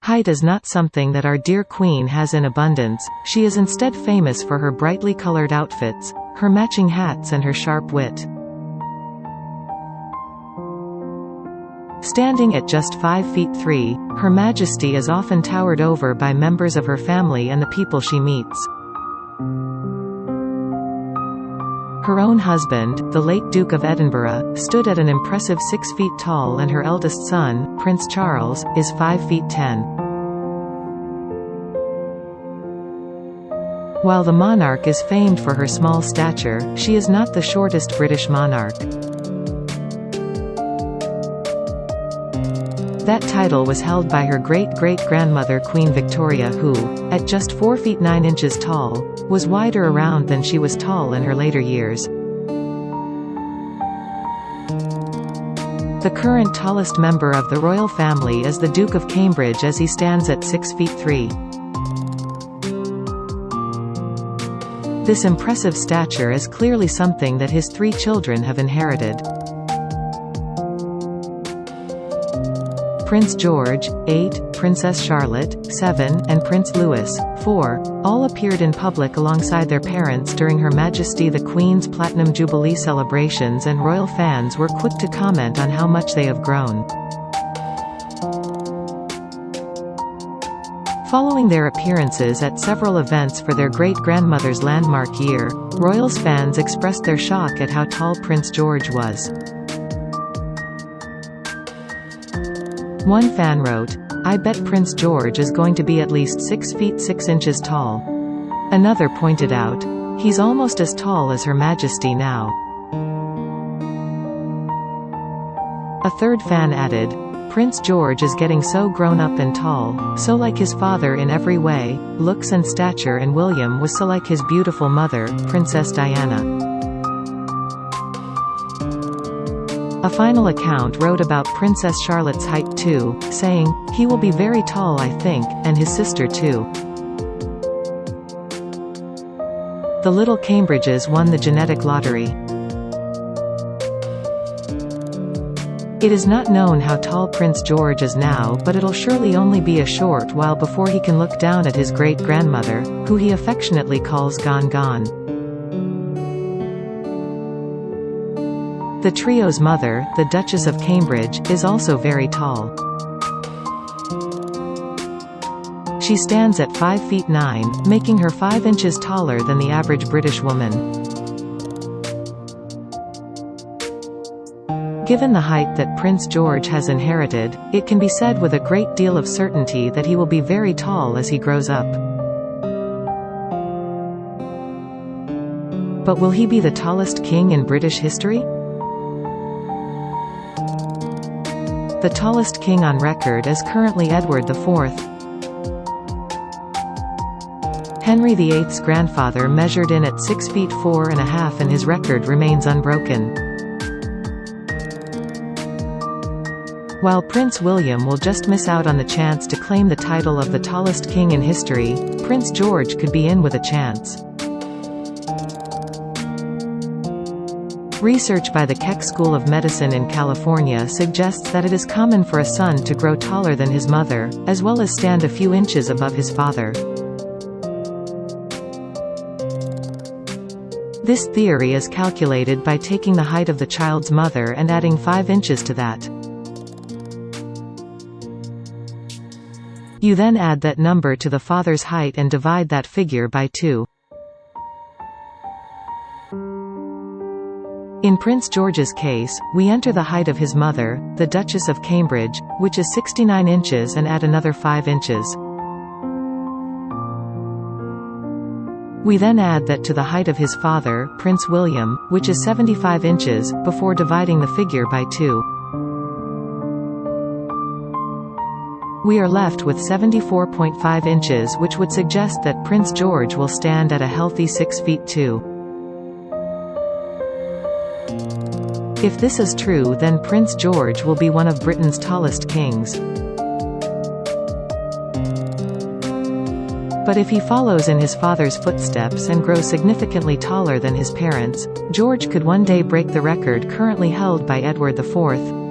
Height is not something that our dear Queen has in abundance. She is instead famous for her brightly colored outfits, her matching hats and her sharp wit. Standing at just 5 feet 3, Her Majesty is often towered over by members of her family and the people she meets. Her own husband, the late Duke of Edinburgh, stood at an impressive 6 feet tall, and her eldest son, Prince Charles, is 5 feet 10. While the monarch is famed for her small stature, she is not the shortest British monarch. That title was held by her great-great-grandmother Queen Victoria, who, at just 4 feet 9 inches tall, was wider around than she was tall in her later years. The current tallest member of the royal family is the Duke of Cambridge, as he stands at 6 feet 3. This impressive stature is clearly something that his 3 children have inherited. Prince George, 8, Princess Charlotte, 7, and Prince Louis, 4, all appeared in public alongside their parents during Her Majesty the Queen's Platinum Jubilee celebrations, and royal fans were quick to comment on how much they have grown. Following their appearances at several events for their great-grandmother's landmark year, royals fans expressed their shock at how tall Prince George was. One fan wrote, "I bet Prince George is going to be at least 6 feet 6 inches tall." Another pointed out, "He's almost as tall as Her Majesty now." A third fan added, "Prince George is getting so grown up and tall, so like his father in every way, looks and stature, and William was so like his beautiful mother, Princess Diana." A final account wrote about Princess Charlotte's height too, saying, "He will be very tall, I think, and his sister too." The little Cambridges won the genetic lottery. It is not known how tall Prince George is now, but it'll surely only be a short while before he can look down at his great-grandmother, who he affectionately calls Gon Gon. The trio's mother, the Duchess of Cambridge, is also very tall. She stands at 5 feet 9, making her 5 inches taller than the average British woman. Given the height that Prince George has inherited, it can be said with a great deal of certainty that he will be very tall as he grows up. But will he be the tallest king in British history? The tallest king on record is currently Edward IV. Henry VIII's grandfather measured in at 6 feet 4.5, and his record remains unbroken. While Prince William will just miss out on the chance to claim the title of the tallest king in history, Prince George could be in with a chance. Research by the Keck School of Medicine in California suggests that it is common for a son to grow taller than his mother, as well as stand a few inches above his father. This theory is calculated by taking the height of the child's mother and adding 5 inches to that. You then add that number to the father's height and divide that figure by 2. In Prince George's case, we enter the height of his mother, the Duchess of Cambridge, which is 69 inches, and add another 5 inches. We then add that to the height of his father, Prince William, which is 75 inches, before dividing the figure by 2. We are left with 74.5 inches, which would suggest that Prince George will stand at a healthy 6 feet 2. If this is true, then Prince George will be one of Britain's tallest kings. But if he follows in his father's footsteps and grows significantly taller than his parents, George could one day break the record currently held by Edward IV.